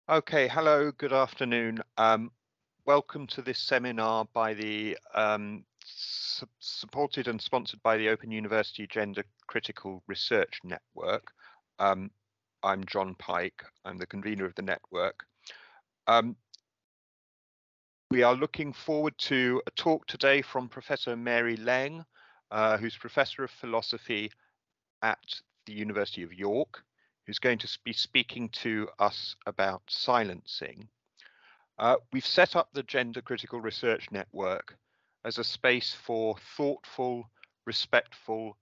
Okay, hello, good afternoon. Welcome to this seminar by the supported and sponsored by the Open University Gender Critical Research Network. I'm John Pike, I'm the convener of the network. We are looking forward to a talk today from Professor Mary Leng, who's Professor of Philosophy at the University of York, who's going to be speaking to us about silencing. We've set up the Gender Critical Research Network as a space for thoughtful, respectful,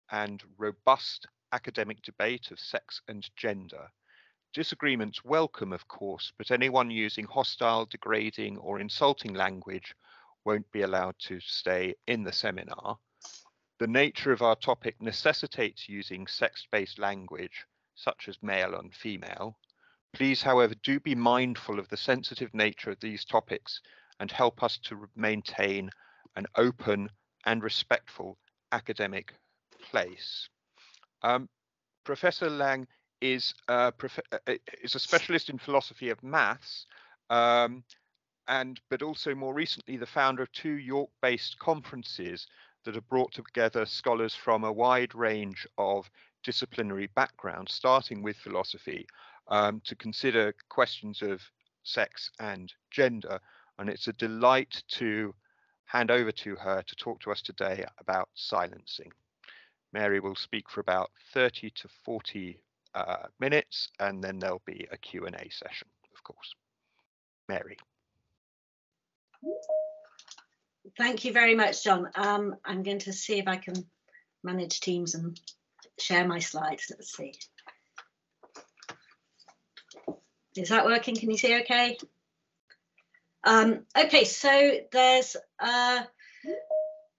and robust academic debate of sex and gender. Disagreements welcome, of course, but anyone using hostile, degrading, or insulting language won't be allowed to stay in the seminar. The nature of our topic necessitates using sex-based language, such as male and female. Please, however, do be mindful of the sensitive nature of these topics and help us to maintain an open and respectful academic place. Professor Leng is a specialist in philosophy of maths, but also more recently the founder of two York-based conferences that have brought together scholars from a wide range of disciplinary backgrounds, starting with philosophy, to consider questions of sex and gender. And it's a delight to hand over to her to talk to us today about silencing. Mary will speak for about 30 to 40 minutes, and then there'll be a Q&A session, of course. Mary. Thank you very much, John. I'm going to see if I can manage Teams and share my slides. Let's see. Is that working? Can you see okay? Okay, so there's an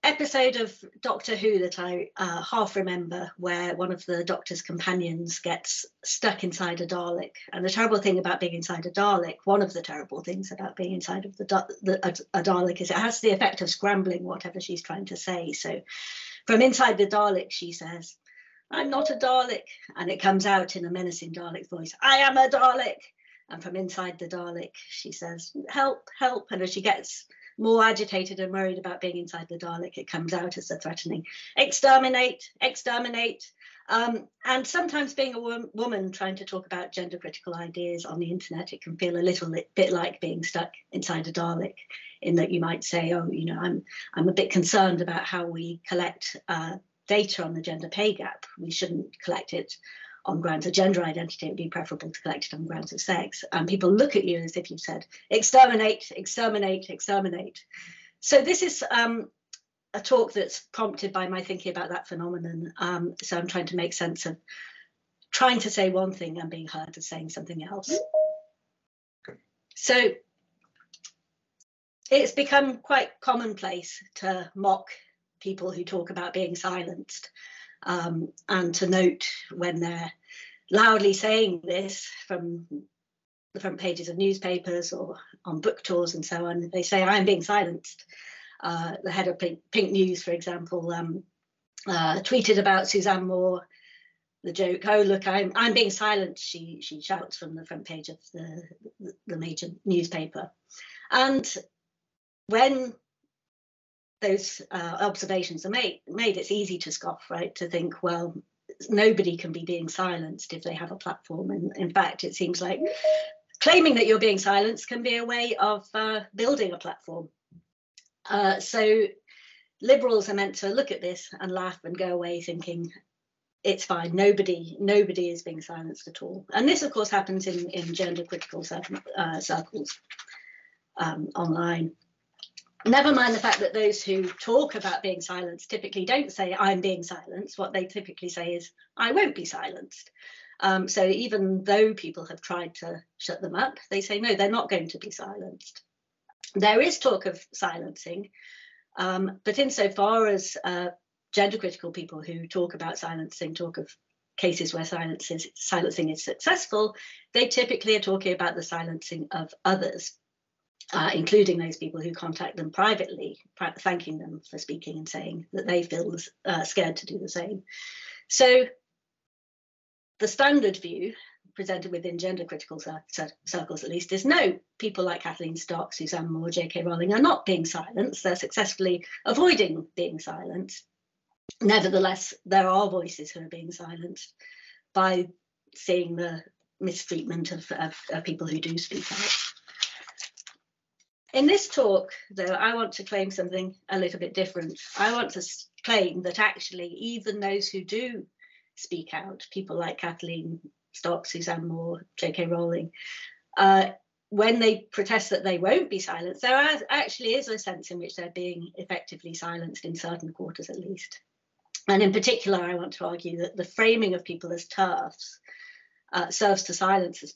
episode of Doctor Who that I half remember where one of the Doctor's companions gets stuck inside a Dalek. And the terrible thing about being inside a Dalek, one of the terrible things about being inside of a Dalek is it has the effect of scrambling whatever she's trying to say. So from inside the Dalek, she says, "I'm not a Dalek." And it comes out in a menacing Dalek voice, "I am a Dalek." And from inside the Dalek, she says, "Help, help." And as she gets more agitated and worried about being inside the Dalek, it comes out as a threatening, "Exterminate, exterminate." And sometimes being a woman trying to talk about gender critical ideas on the internet, it can feel a little bit like being stuck inside a Dalek, in that you might say, "Oh, you know, I'm a bit concerned about how we collect data on the gender pay gap. We shouldn't collect it on grounds of gender identity. It would be preferable to collect it on grounds of sex." And people look at you as if you've said, "Exterminate, exterminate, exterminate." So this is a talk that's prompted by my thinking about that phenomenon. So I'm trying to make sense of trying to say one thing and being heard as saying something else. So it's become quite commonplace to mock people who talk about being silenced. And to note when they're loudly saying this from the front pages of newspapers or on book tours and so on, they say, "I'm being silenced." The head of Pink News, for example, tweeted about Suzanne Moore, the joke, "Oh, look, I'm being silenced," she shouts from the front page of the major newspaper. And when those observations are made, it's easy to scoff, right? To think, well, nobody can be being silenced if they have a platform. And in fact, it seems like claiming that you're being silenced can be a way of building a platform. So liberals are meant to look at this and laugh and go away thinking it's fine. Nobody is being silenced at all. And this, of course, happens in gender critical circles online. Never mind the fact that those who talk about being silenced typically don't say, "I'm being silenced." What they typically say is, "I won't be silenced." So even though people have tried to shut them up, they say, no, they're not going to be silenced. There is talk of silencing, but insofar as gender critical people who talk about silencing talk of cases where silencing is successful, they typically are talking about the silencing of others. Including those people who contact them privately, thanking them for speaking and saying that they feel scared to do the same. So the standard view presented within gender critical circles at least is no, people like Kathleen Stock, Suzanne Moore, J.K. Rowling are not being silenced. They're successfully avoiding being silenced. Nevertheless, there are voices who are being silenced by seeing the mistreatment of people who do speak out. In this talk, though, I want to claim something a little bit different. I want to claim that actually even those who do speak out, people like Kathleen Stock, Suzanne Moore, J.K. Rowling, when they protest that they won't be silenced, there actually is a sense in which they're being effectively silenced in certain quarters at least. And in particular, I want to argue that the framing of people as TERFs serves to silence the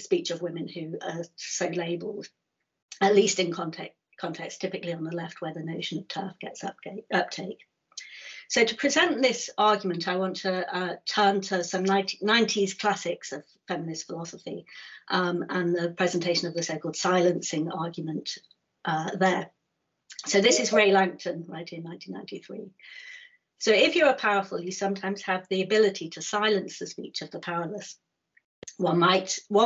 speech of women who are so labelled, at least in context, typically on the left, where the notion of TERF gets uptake. So to present this argument, I want to turn to some 90s classics of feminist philosophy and the presentation of the so-called silencing argument there. So this is Ray Langton, right, in 1993. So if you are powerful, you sometimes have the ability to silence the speech of the powerless. One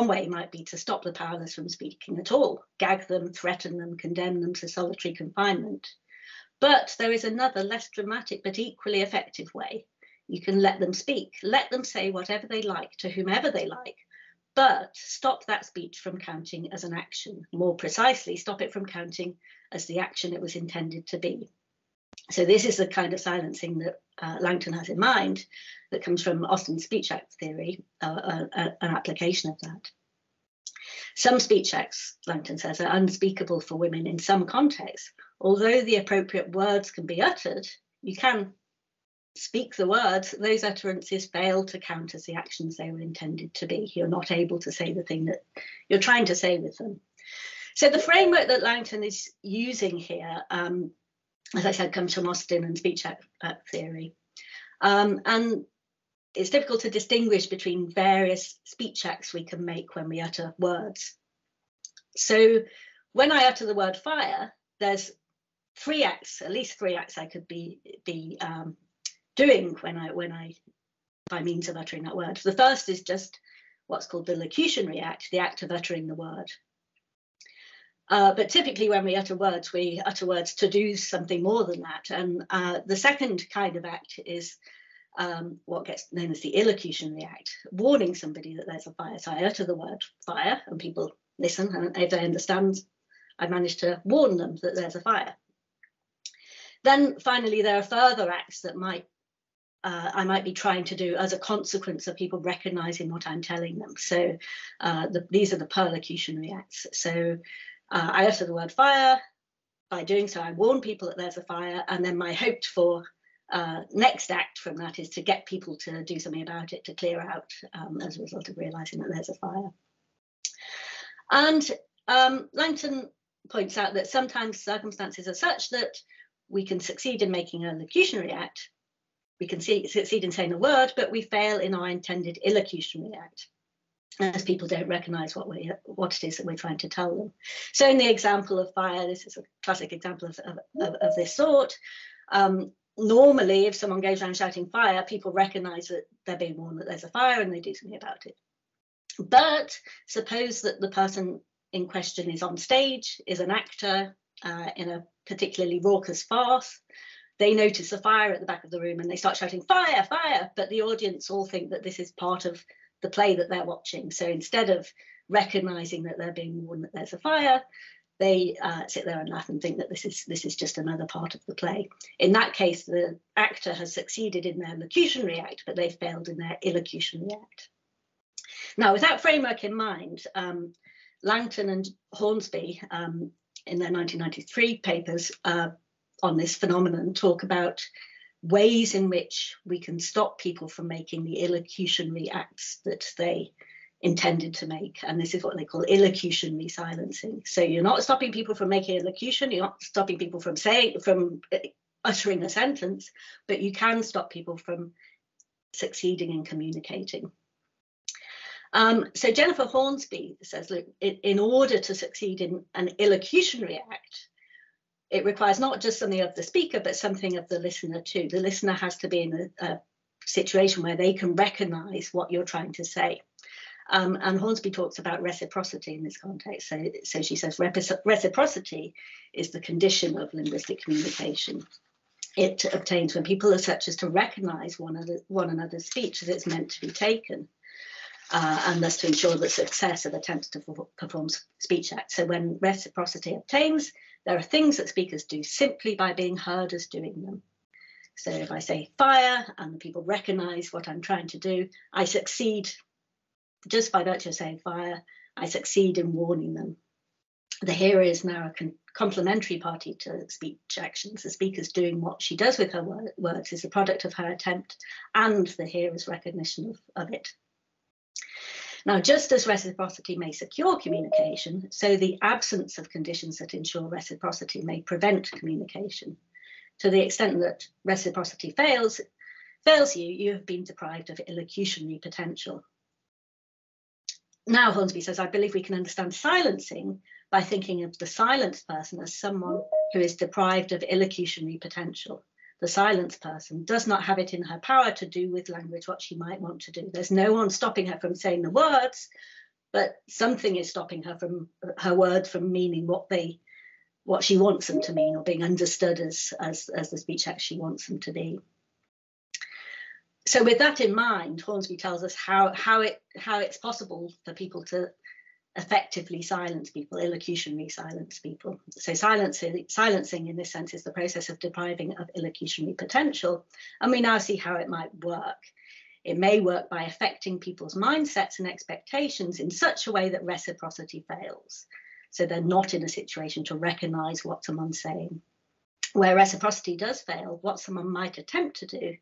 way might be to stop the powerless from speaking at all, gag them, threaten them, condemn them to solitary confinement. But there is another, less dramatic but equally effective way. You can let them speak, let them say whatever they like to whomever they like, but stop that speech from counting as an action. More precisely, stop it from counting as the action it was intended to be. So this is the kind of silencing that Langton has in mind, that comes from Austin's speech act theory, an application of that. Some speech acts, Langton says, are unspeakable for women in some contexts. Although the appropriate words can be uttered, you can speak the words, those utterances fail to count as the actions they were intended to be. You're not able to say the thing that you're trying to say with them. So the framework that Langton is using here, as I said, comes from Austin and speech act theory. And it's difficult to distinguish between various speech acts we can make when we utter words. So when I utter the word fire, there's three acts, at least three acts I could be doing when I by means of uttering that word. The first is just what's called the locutionary act, the act of uttering the word. But typically when we utter words to do something more than that. And the second kind of act is what gets known as the illocutionary act, warning somebody that there's a fire. So I utter the word fire and people listen, and if they understand, I manage to warn them that there's a fire. Then finally, there are further acts that I might be trying to do as a consequence of people recognizing what I'm telling them. So these are the perlocutionary acts. So I utter the word fire. By doing so, I warn people that there's a fire, and then my hoped for next act from that is to get people to do something about it, to clear out as a result of realizing that there's a fire. And Langton points out that sometimes circumstances are such that we can succeed in making a locutionary act, we can succeed in saying a word, but we fail in our intended illocutionary act, as people don't recognize what it is that we're trying to tell them. So in the example of fire, this is a classic example of this sort. Normally, if someone goes around shouting fire, people recognize that they're being warned that there's a fire and they do something about it. But suppose that the person in question is on stage, is an actor in a particularly raucous farce. They notice a fire at the back of the room and they start shouting fire, fire, but the audience all think that this is part of the play that they're watching. So instead of recognizing that they're being warned that there's a fire, they sit there and laugh and think that this is just another part of the play. In that case, the actor has succeeded in their locutionary act, but they've failed in their illocutionary act. Now, with that framework in mind, Langton and Hornsby in their 1993 papers on this phenomenon talk about ways in which we can stop people from making the illocutionary acts that they intended to make. And this is what they call illocutionary silencing. So you're not stopping people from making illocution, you're not stopping people from uttering a sentence, but you can stop people from succeeding in communicating. So Jennifer Hornsby says, look, in order to succeed in an illocutionary act, it requires not just something of the speaker, but something of the listener too. The listener has to be in a situation where they can recognize what you're trying to say. And Hornsby talks about reciprocity in this context. So she says reciprocity is the condition of linguistic communication. It obtains when people are such as to recognise one another's speech as it's meant to be taken, and thus to ensure the success of attempts to perform speech acts. So when reciprocity obtains, there are things that speakers do simply by being heard as doing them. So if I say fire and the people recognise what I'm trying to do, I succeed just by virtue of saying fire. I succeed in warning them. The hearer is now a complementary party to speech actions. The speaker's doing what she does with her words is the product of her attempt and the hearer's recognition of it. Now, just as reciprocity may secure communication, so the absence of conditions that ensure reciprocity may prevent communication. To the extent that reciprocity fails you, you have been deprived of illocutionary potential. Now, Hornsby says, I believe we can understand silencing by thinking of the silenced person as someone who is deprived of illocutionary potential. The silenced person does not have it in her power to do with language what she might want to do. There's no one stopping her from saying the words, but something is stopping her from her words from meaning what she wants them to mean, or being understood as the speech act she wants them to be. So with that in mind, Hornsby tells us how it's possible for people to effectively silence people, illocutionary silence people. So silencing in this sense is the process of depriving of illocutionary potential, and we now see how it might work. It may work by affecting people's mindsets and expectations in such a way that reciprocity fails. So they're not in a situation to recognise what someone's saying. Where reciprocity does fail, what someone might attempt to do,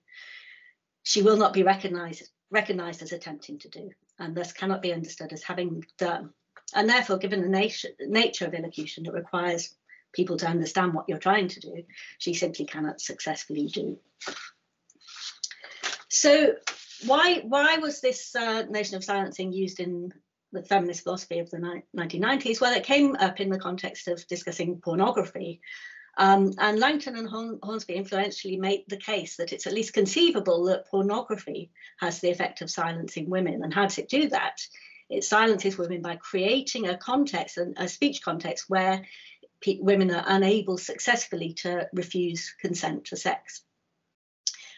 she will not be recognised as attempting to do, and thus cannot be understood as having done. And therefore, given the nature of illocution, it requires people to understand what you're trying to do, she simply cannot successfully do. So why was this notion of silencing used in the feminist philosophy of the 1990s? Well, it came up in the context of discussing pornography. And Langton and Hornsby influentially made the case that it's at least conceivable that pornography has the effect of silencing women. And how does it do that? It silences women by creating a context, a speech context, where women are unable successfully to refuse consent to sex.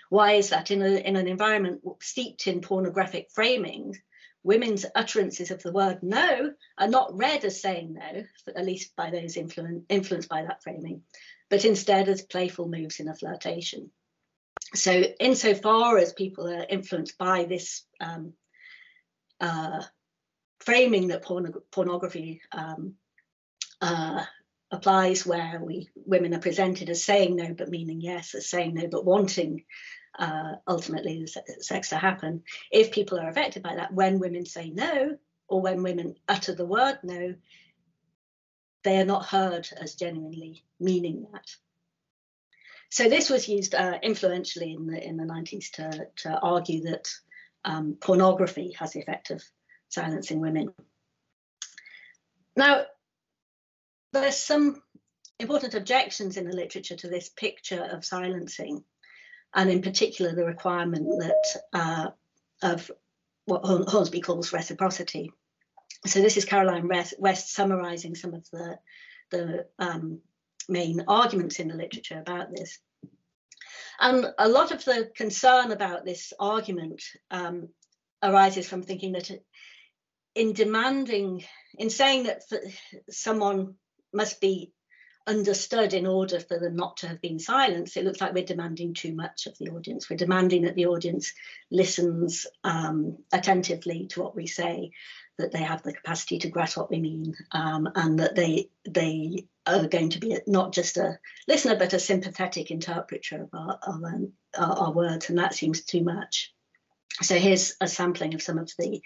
Why is that? In an environment steeped in pornographic framing, women's utterances of the word no are not read as saying no, at least by those influenced by that framing, but instead as playful moves in a flirtation. So insofar as people are influenced by this framing that pornography applies, where women are presented as saying no but meaning yes, as saying no but wanting ultimately the sex to happen. If people are affected by that, when women say no, or when women utter the word no, they are not heard as genuinely meaning that. So this was used influentially in the 90s to argue that pornography has the effect of silencing women. Now, there's some important objections in the literature to this picture of silencing, and in particular the requirement that of what Hornsby calls reciprocity. So this is Caroline West summarising some of the main arguments in the literature about this. And a lot of the concern about this argument arises from thinking that in saying that someone must be understood in order for them not to have been silenced, it looks like we're demanding too much of the audience. We're demanding that the audience listens attentively to what we say, that they have the capacity to grasp what we mean, and that they are going to be not just a listener but a sympathetic interpreter of our words, and that seems too much. So here's a sampling of some of the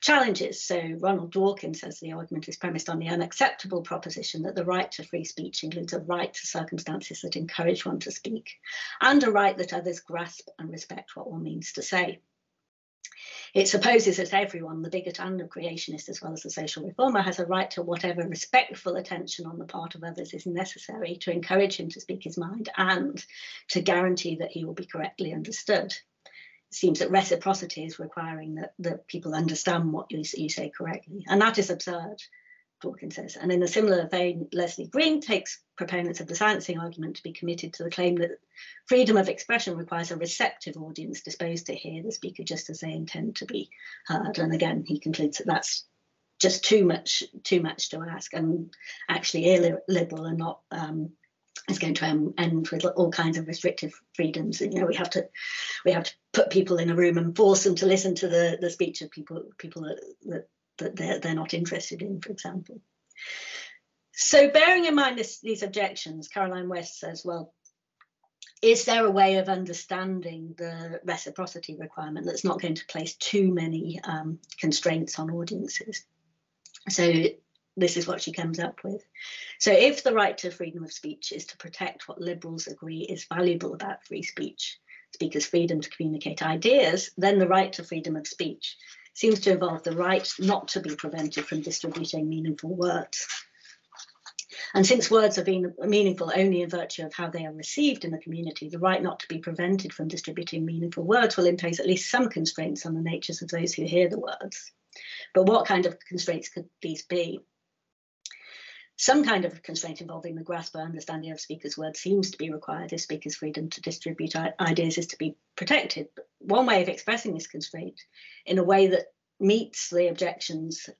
challenges. So Ronald Dworkin says the argument is premised on the unacceptable proposition that the right to free speech includes a right to circumstances that encourage one to speak, and a right that others grasp and respect what one means to say. It supposes that everyone, the bigot and the creationist as well as the social reformer, has a right to whatever respectful attention on the part of others is necessary to encourage him to speak his mind and to guarantee that he will be correctly understood. seems that reciprocity is requiring that people understand what you say correctly. And that is absurd, Dworkin says. And in a similar vein, Leslie Green takes proponents of the silencing argument to be committed to the claim that freedom of expression requires a receptive audience disposed to hear the speaker just as they intend to be heard. And again, he concludes that that's just too much to ask, and actually illiberal and not is going to end with all kinds of restrictive freedoms. You know, we have to put people in a room and force them to listen to the speech of people that they're not interested in, for example. So bearing in mind these objections, Caroline West says, well, is there a way of understanding the reciprocity requirement that's not going to place too many constraints on audiences? So this is what she comes up with. So if the right to freedom of speech is to protect what liberals agree is valuable about free speech, speakers' freedom to communicate ideas, then the right to freedom of speech seems to involve the right not to be prevented from distributing meaningful words. And since words have been meaningful only in virtue of how they are received in the community, the right not to be prevented from distributing meaningful words will impose at least some constraints on the natures of those who hear the words. But what kind of constraints could these be? Some kind of constraint involving the grasp or understanding of speakers' words seems to be required if speakers' freedom to distribute ideas is to be protected. But one way of expressing this constraint in a way that meets the objections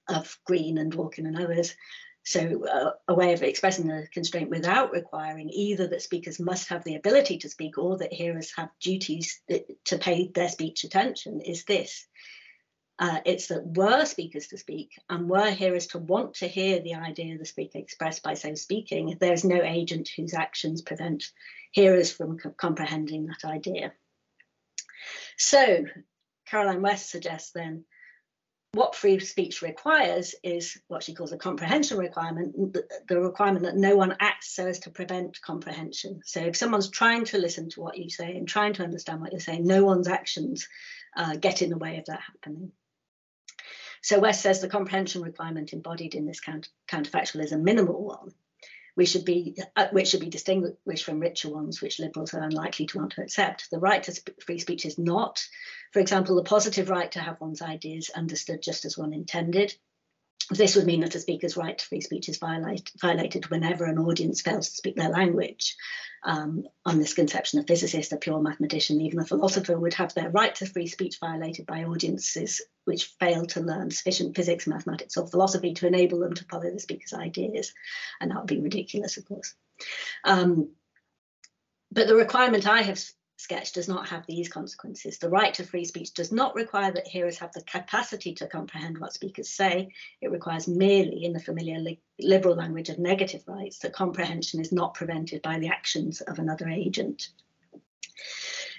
of Green and Dworkin and others, so a way of expressing the constraint without requiring either that speakers must have the ability to speak or that hearers have duties to pay their speech attention, is this. It's that were speakers to speak and were hearers to want to hear the idea of the speaker expressed by so speaking, there's no agent whose actions prevent hearers from comprehending that idea. So Caroline West suggests then what free speech requires is what she calls a comprehension requirement, the requirement that no one acts so as to prevent comprehension. So if someone's trying to listen to what you say and trying to understand what you're saying, no one's actions get in the way of that happening. So West says the comprehension requirement embodied in this counterfactual is a minimal one, which should be distinguished from richer ones, which liberals are unlikely to want to accept. The right to free speech is not, for example, the positive right to have one's ideas understood just as one intended. This would mean that a speaker's right to free speech is violated whenever an audience fails to speak their language. On this conception, a physicist, a pure mathematician, even a philosopher would have their right to free speech violated by audiences which fail to learn sufficient physics, mathematics, or philosophy to enable them to follow the speaker's ideas. And that would be ridiculous, of course. But the requirement I have sketch does not have these consequences. The right to free speech does not require that hearers have the capacity to comprehend what speakers say. It requires merely, in the familiar liberal language of negative rights, that comprehension is not prevented by the actions of another agent.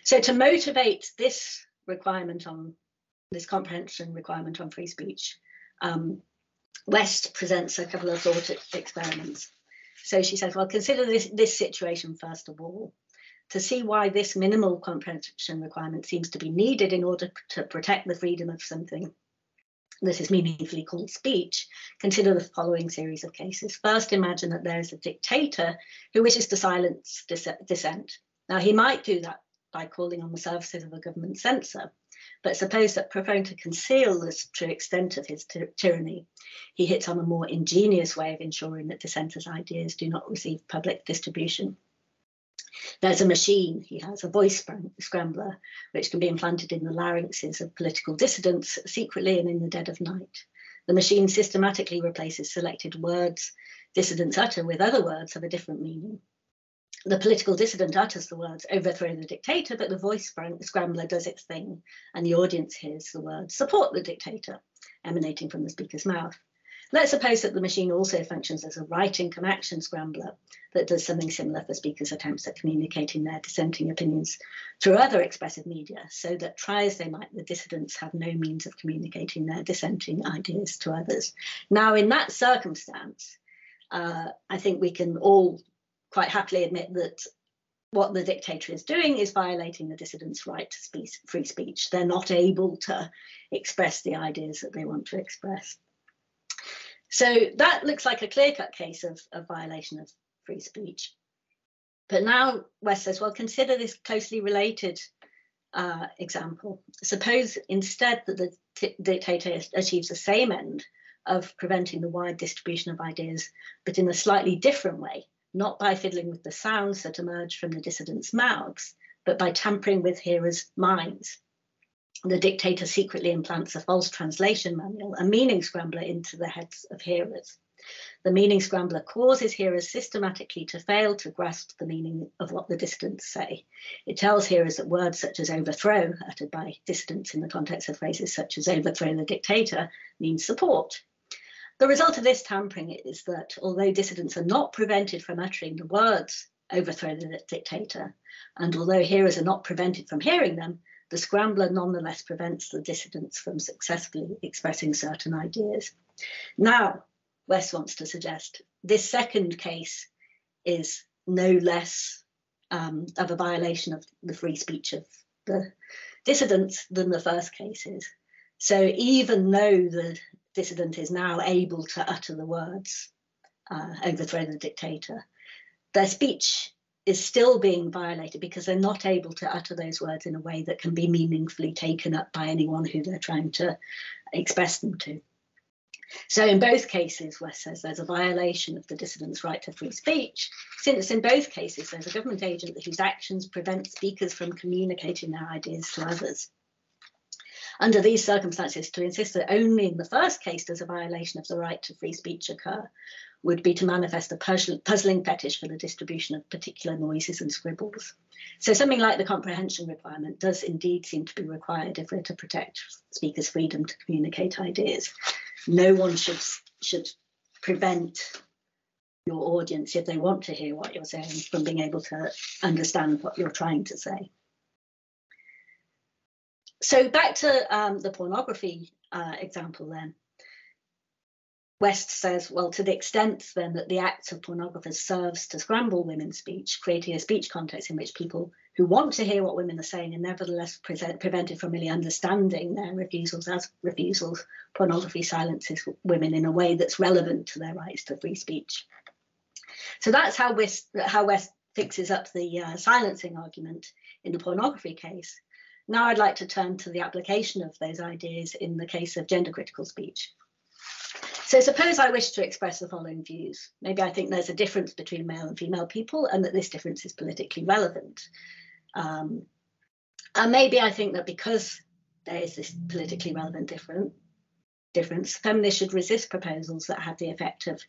So to motivate this requirement on this comprehension requirement on free speech, West presents a couple of thought experiments. So she says, well, consider this situation first of all. To see why this minimal comprehension requirement seems to be needed in order to protect the freedom of something that is meaningfully called speech, consider the following series of cases. First, imagine that there is a dictator who wishes to silence dissent. Now, he might do that by calling on the services of a government censor, but suppose that, preferring to conceal the true extent of his tyranny, he hits on a more ingenious way of ensuring that dissenters' ideas do not receive public distribution. There's a machine, he has, a voice scrambler, which can be implanted in the larynxes of political dissidents secretly and in the dead of night. The machine systematically replaces selected words dissidents utter with other words of a different meaning. The political dissident utters the words, overthrow the dictator, but the voice scrambler does its thing, and the audience hears the words, support the dictator, emanating from the speaker's mouth. Let's suppose that the machine also functions as a write-in-come-action scrambler that does something similar for speakers' attempts at communicating their dissenting opinions through other expressive media, so that, try as they might, the dissidents have no means of communicating their dissenting ideas to others. Now, in that circumstance, I think we can all quite happily admit that what the dictator is doing is violating the dissidents' right to free speech. They're not able to express the ideas that they want to express. So that looks like a clear-cut case of violation of free speech. But now West says, well, consider this closely related example. Suppose instead that the dictator achieves the same end of preventing the wide distribution of ideas, but in a slightly different way, not by fiddling with the sounds that emerge from the dissidents' mouths, but by tampering with hearers' minds. The dictator secretly implants a false translation manual, a meaning scrambler, into the heads of hearers. The meaning scrambler causes hearers systematically to fail to grasp the meaning of what the dissidents say. It tells hearers that words such as overthrow, uttered by dissidents in the context of phrases such as overthrow the dictator, means support. The result of this tampering is that although dissidents are not prevented from uttering the words overthrow the dictator, and although hearers are not prevented from hearing them, the scrambler nonetheless prevents the dissidents from successfully expressing certain ideas. Now, West wants to suggest this second case is no less of a violation of the free speech of the dissidents than the first case is. So even though the dissident is now able to utter the words overthrow the dictator, their speech is still being violated because they're not able to utter those words in a way that can be meaningfully taken up by anyone who they're trying to express them to. So in both cases, West says there's a violation of the dissident's right to free speech, since in both cases there's a government agent whose actions prevent speakers from communicating their ideas to others. Under these circumstances, to insist that only in the first case does a violation of the right to free speech occur would be to manifest a puzzling fetish for the distribution of particular noises and scribbles. So something like the comprehension requirement does indeed seem to be required if we're to protect speakers' freedom to communicate ideas. No one should prevent your audience, if they want to hear what you're saying, from being able to understand what you're trying to say. So back to the pornography example then. West says, well, to the extent then that the act of pornographers serves to scramble women's speech, creating a speech context in which people who want to hear what women are saying are nevertheless prevented from really understanding their refusals as refusals, pornography silences women in a way that's relevant to their rights to free speech. So that's how West fixes up the silencing argument in the pornography case. Now I'd like to turn to the application of those ideas in the case of gender critical speech. So suppose I wish to express the following views. Maybe I think there's a difference between male and female people and that this difference is politically relevant. And maybe I think that because there is this politically relevant difference, feminists should resist proposals that have the effect of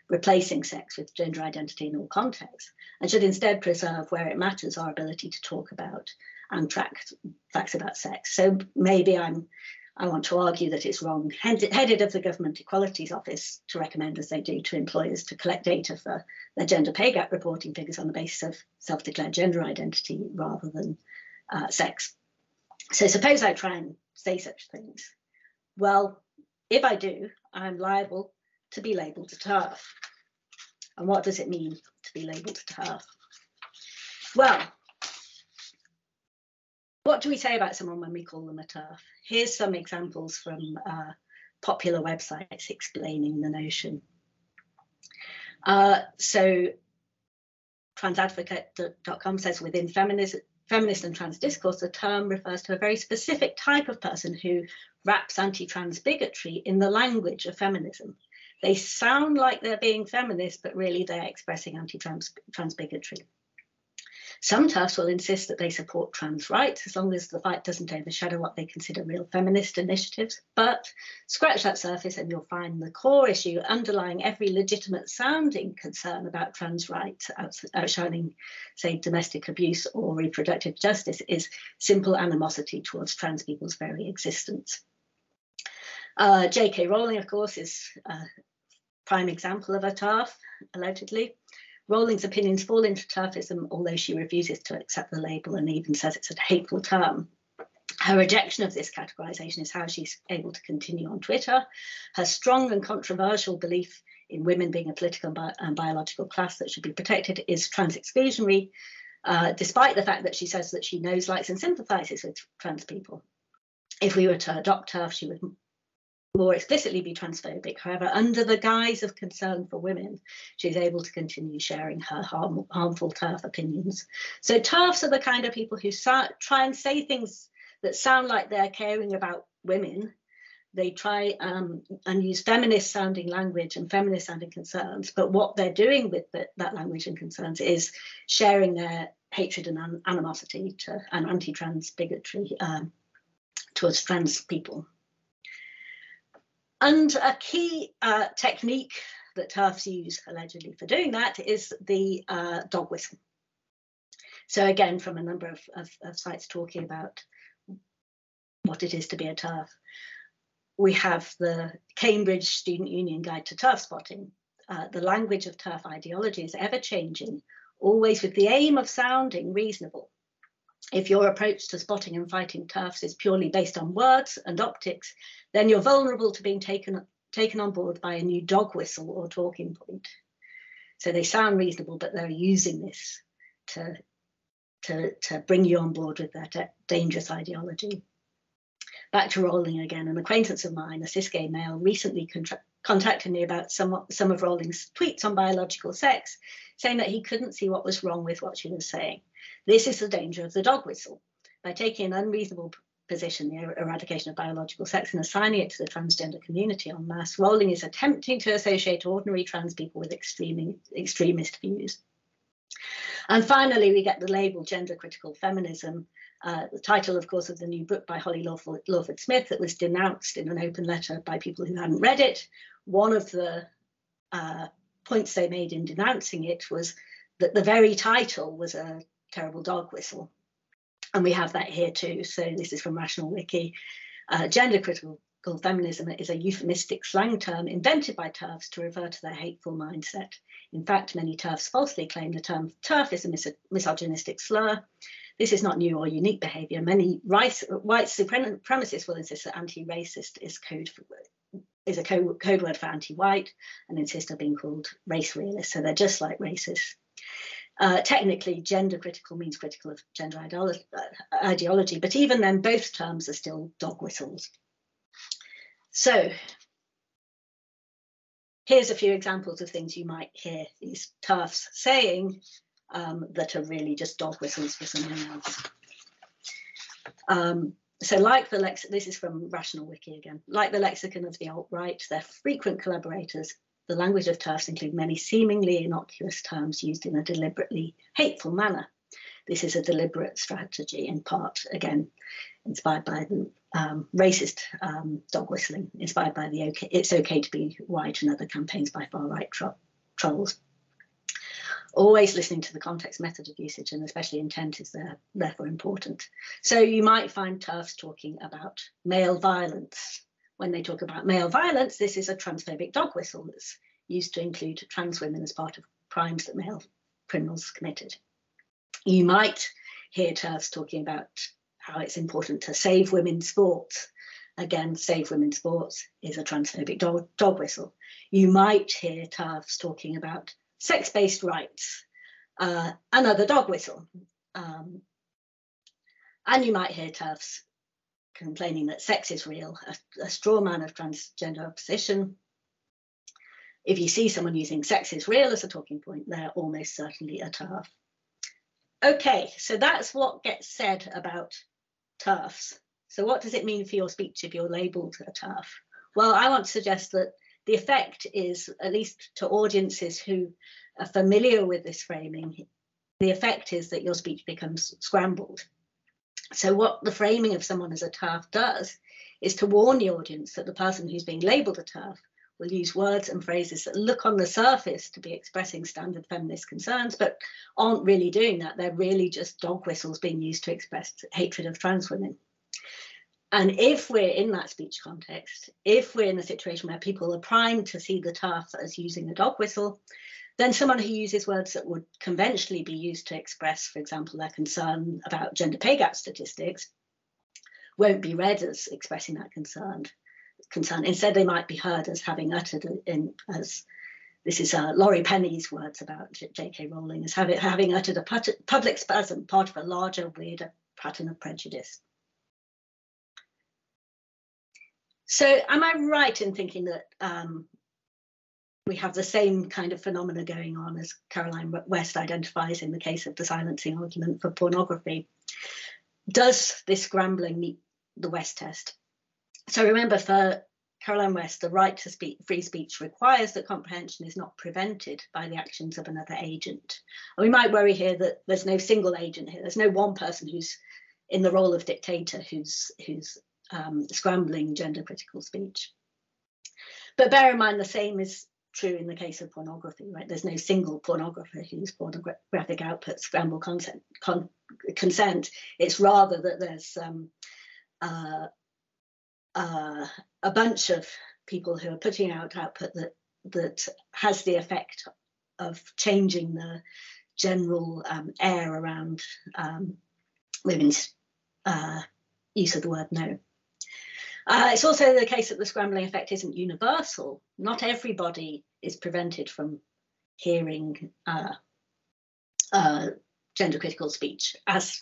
replacing sex with gender identity in all contexts, and should instead preserve, where it matters, our ability to talk about and track facts about sex. So maybe I want to argue that it's wrong-headed of the Government Equalities Office to recommend, as they do, to employers to collect data for their gender pay gap reporting figures on the basis of self-declared gender identity rather than sex. So suppose I try and say such things. Well, if I do, I'm liable to be labelled a TERF. And what does it mean to be labelled a TERF? Well, what do we say about someone when we call them a TERF? Here's some examples from popular websites explaining the notion. So transadvocate.com says within feminist and trans discourse, the term refers to a very specific type of person who wraps anti-trans bigotry in the language of feminism. They sound like they're being feminist, but really they're expressing anti-trans bigotry. Some TERFs will insist that they support trans rights as long as the fight doesn't overshadow what they consider real feminist initiatives. But scratch that surface and you'll find the core issue underlying every legitimate sounding concern about trans rights, outshining, say, domestic abuse or reproductive justice, is simple animosity towards trans people's very existence. J.K. Rowling, of course, is a prime example of a TERF, allegedly. Rowling's opinions fall into TERFism, although she refuses to accept the label and even says it's a hateful term. Her rejection of this categorization is how she's able to continue on Twitter. Her strong and controversial belief in women being a political and biological class that should be protected is trans exclusionary, despite the fact that she says that she knows, likes and sympathizes with trans people. If we were to adopt TERF, she would more explicitly be transphobic. However, under the guise of concern for women, she's able to continue sharing her harmful TERF opinions. So TERFs are the kind of people who try and say things that sound like they're caring about women. They try and use feminist sounding language and feminist sounding concerns, but what they're doing with that language and concerns is sharing their hatred and animosity and anti-trans bigotry towards trans people. And a key technique that TERFs use allegedly for doing that is the dog whistle. So again, from a number of sites talking about what it is to be a TERF, we have the Cambridge Student Union Guide to TERF Spotting. The language of TERF ideology is ever changing, always with the aim of sounding reasonable. If your approach to spotting and fighting TERFs is purely based on words and optics, then you're vulnerable to being taken on board by a new dog whistle or talking point. So they sound reasonable, but they're using this to bring you on board with their dangerous ideology. Back to Rowling again. An acquaintance of mine, a cis gay male, recently contacted me about some of Rowling's tweets on biological sex, saying that he couldn't see what was wrong with what she was saying. This is the danger of the dog whistle. By taking an unreasonable position, the eradication of biological sex, and assigning it to the transgender community en masse, Rowling is attempting to associate ordinary trans people with extremist views. And finally, we get the label gender critical feminism, the title, of course, of the new book by Holly Lawford Smith that was denounced in an open letter by people who hadn't read it. One of the points they made in denouncing it was that the very title was a terrible dog whistle. And we have that here too. So this is from Rational Wiki. Gender critical feminism is a euphemistic slang term invented by TERFs to refer to their hateful mindset. In fact, many TERFs falsely claim the term TERF is a misogynistic slur. This is not new or unique behaviour. Many white supremacists will insist that anti-racist is a code word for anti-white, and insist on being called race realists. So they're just like racists. Technically, gender critical means critical of gender ideology, but even then, both terms are still dog whistles. So here's a few examples of things you might hear these TERFs saying that are really just dog whistles for someone else. So like this is from Rational Wiki again, like the lexicon of the alt-right, they're frequent collaborators. The language of TERFs include many seemingly innocuous terms used in a deliberately hateful manner. This is a deliberate strategy, in part, again, inspired by the racist dog whistling, inspired by the It's Okay to Be White and other campaigns by far-right trolls. Always listening to the context, method of usage, and especially intent is therefore important. So you might find TERFs talking about male violence. When they talk about male violence, this is a transphobic dog whistle that's used to include trans women as part of crimes that male criminals committed. You might hear TERFs talking about how it's important to save women's sports. Again, save women's sports is a transphobic dog whistle. You might hear TERFs talking about sex-based rights, another dog whistle. And you might hear TERFs complaining that sex is real, a straw man of transgender opposition. If you see someone using sex is real as a talking point, they're almost certainly a TERF. Okay, so that's what gets said about TERFs. So what does it mean for your speech if you're labelled a TERF? Well, I want to suggest that the effect is, at least to audiences who are familiar with this framing, the effect is that your speech becomes scrambled. So what the framing of someone as a TERF does is to warn the audience that the person who's being labelled a TERF will use words and phrases that look on the surface to be expressing standard feminist concerns, but aren't really doing that. They're really just dog whistles being used to express hatred of trans women. And if we're in that speech context, if we're in a situation where people are primed to see the TERF as using a dog whistle, then someone who uses words that would conventionally be used to express, for example, their concern about gender pay gap statistics won't be read as expressing that concern. Instead, they might be heard as having uttered this is Laurie Penny's words about J.K. Rowling, as having uttered a public spasm, part of a larger, weirder pattern of prejudice. So am I right in thinking that we have the same kind of phenomena going on as Caroline West identifies in the case of the silencing argument for pornography? Does this scrambling meet the West test? So remember, for Caroline West, the right to free speech requires that comprehension is not prevented by the actions of another agent. And we might worry here that there's no single agent here. There's no one person who's in the role of dictator who's scrambling gender critical speech. But bear in mind, the same is true in the case of pornography, right? There's no single pornographer whose pornographic output scramble consent. It's rather that there's a bunch of people who are putting out output that has the effect of changing the general air around women's use of the word no. It's also the case that the scrambling effect isn't universal. Not everybody is prevented from hearing gender critical speech as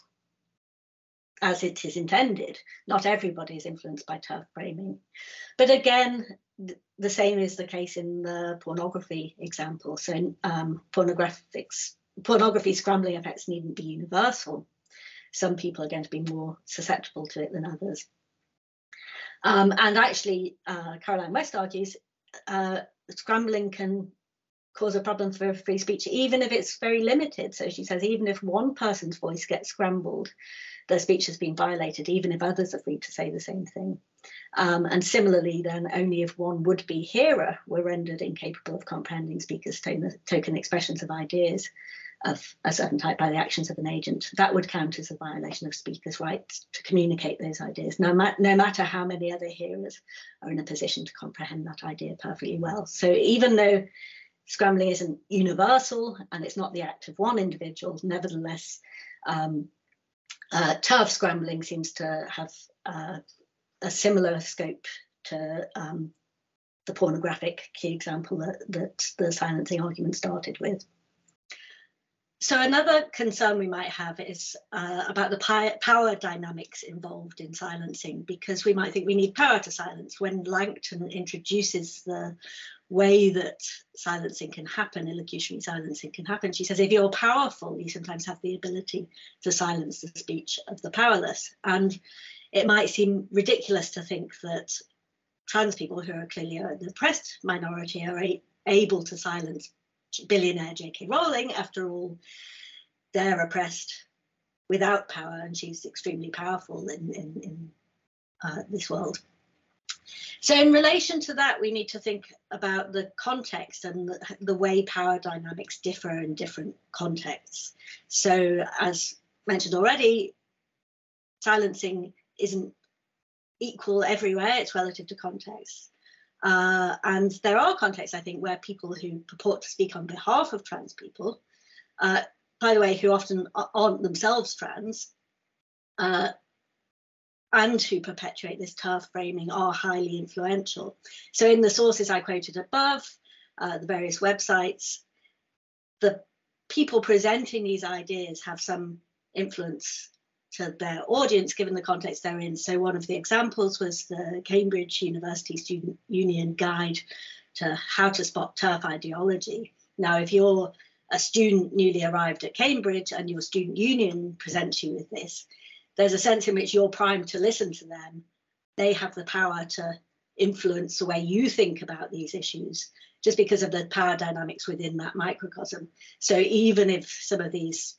it is intended. Not everybody is influenced by turf framing. But again, the same is the case in the pornography example. So in pornography scrambling effects needn't be universal. Some people are going to be more susceptible to it than others. And actually, Caroline West argues scrambling can cause a problem for free speech, even if it's very limited. So she says, even if one person's voice gets scrambled, their speech has been violated, even if others are free to say the same thing. And similarly, then, only if one would-be hearer were rendered incapable of comprehending speakers' token expressions of ideas of a certain type by the actions of an agent, that would count as a violation of speakers' rights to communicate those ideas, no matter how many other hearers are in a position to comprehend that idea perfectly well. So even though scrambling isn't universal and it's not the act of one individual, nevertheless, turf scrambling seems to have a similar scope to the pornographic key example that the silencing argument started with. So another concern we might have is about the power dynamics involved in silencing, because we might think we need power to silence. When Langton introduces the way that silencing can happen, illocutionary silencing can happen, she says, if you're powerful, you sometimes have the ability to silence the speech of the powerless. And it might seem ridiculous to think that trans people, who are clearly an oppressed minority, are able to silence billionaire J.K. Rowling. After all, they're oppressed without power, and she's extremely powerful in this world. So in relation to that, we need to think about the context and the way power dynamics differ in different contexts. So as mentioned already, silencing isn't equal everywhere, it's relative to context. And there are contexts, I think, where people who purport to speak on behalf of trans people, by the way, who often aren't themselves trans, and who perpetuate this turf framing, are highly influential. So in the sources I quoted above, the various websites, the people presenting these ideas have some influence to their audience, given the context they're in. So one of the examples was the Cambridge University Student Union Guide to How to Spot TERF Ideology. Now, if you're a student newly arrived at Cambridge and your student union presents you with this, there's a sense in which you're primed to listen to them. They have the power to influence the way you think about these issues, just because of the power dynamics within that microcosm. So even if some of these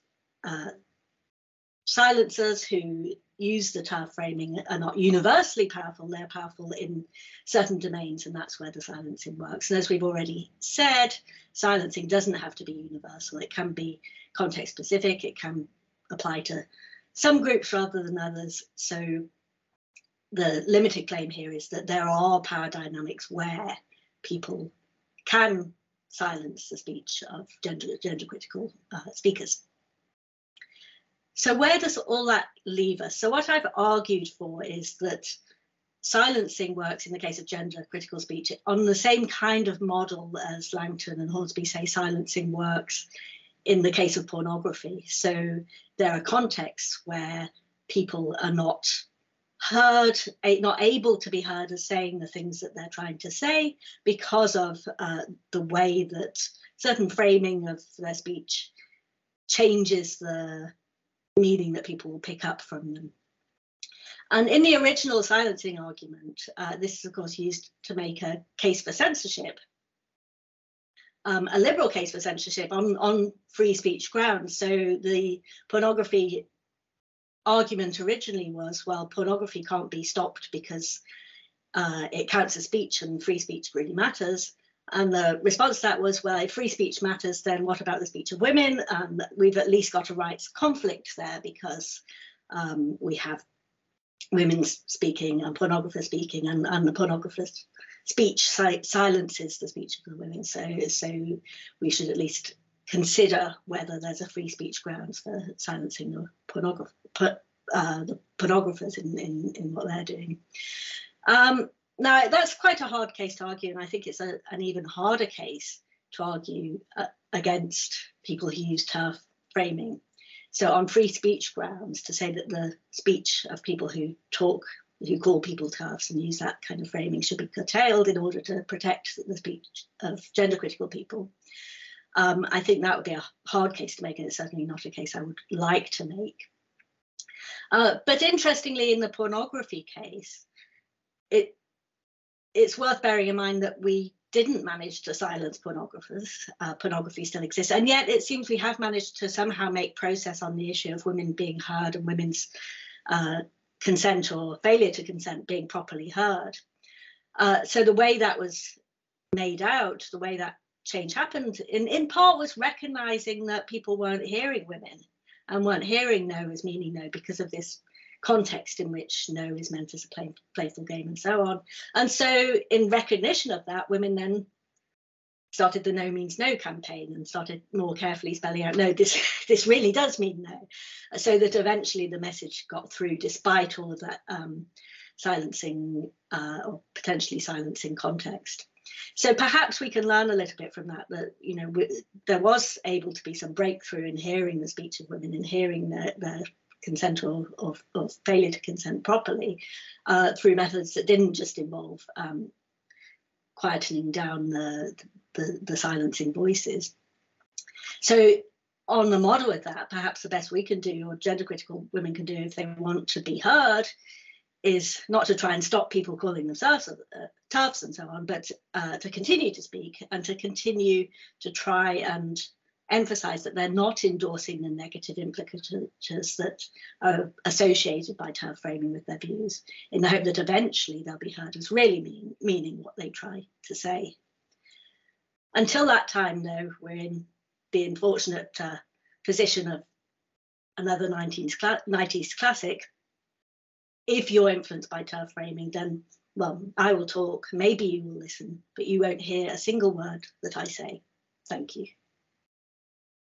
silencers who use the TERF framing are not universally powerful, they're powerful in certain domains, and that's where the silencing works. And as we've already said, silencing doesn't have to be universal. It can be context specific, it can apply to some groups rather than others. So the limited claim here is that there are power dynamics where people can silence the speech of gender critical speakers. So where does all that leave us? So what I've argued for is that silencing works in the case of gender critical speech on the same kind of model as Langton and Hornsby say silencing works in the case of pornography. So there are contexts where people are not heard, not able to be heard as saying the things that they're trying to say because of the way that certain framing of their speech changes the meaning that people will pick up from them. And in the original silencing argument, this is of course used to make a case for censorship, a liberal case for censorship on free speech grounds. So the pornography argument originally was, well, pornography can't be stopped because it counts as speech and free speech really matters. And the response to that was, well, if free speech matters, then what about the speech of women? We've at least got a rights conflict there because we have women speaking and pornographers speaking, and the pornographer's speech silences the speech of the women. So we should at least consider whether there's a free speech grounds for silencing the pornographers in what they're doing. Now, that's quite a hard case to argue, and I think it's an even harder case to argue against people who use TERF framing. So on free speech grounds, to say that the speech of people who call people TERFs and use that kind of framing should be curtailed in order to protect the speech of gender critical people, I think that would be a hard case to make, and it's certainly not a case I would like to make. But interestingly, in the pornography case, it's worth bearing in mind that we didn't manage to silence pornographers. Pornography still exists, and yet it seems we have managed to somehow make progress on the issue of women being heard and women's consent or failure to consent being properly heard. So the way that was made out, the way that change happened, in part was recognizing that people weren't hearing women and weren't hearing no as meaning no because of this context in which no is meant as a playful game and so on. And so in recognition of that, women then started the No Means No campaign and started more carefully spelling out, no, this really does mean no, so that eventually the message got through despite all of that silencing or potentially silencing context. So perhaps we can learn a little bit from that, you know, there was able to be some breakthrough in hearing the speech of women and hearing their consent or failure to consent properly through methods that didn't just involve quietening down the silencing voices. So on the model of that, perhaps the best we can do, or gender critical women can do if they want to be heard, is not to try and stop people calling themselves TERFs and so on, but to continue to speak and to continue to try and emphasize that they're not endorsing the negative implicatures that are associated by TERF framing with their views, in the hope that eventually they'll be heard as really meaning what they try to say. Until that time, though, we're in the unfortunate position of another 90s classic. If you're influenced by TERF framing, then, well, I will talk, maybe you will listen, but you won't hear a single word that I say. Thank you.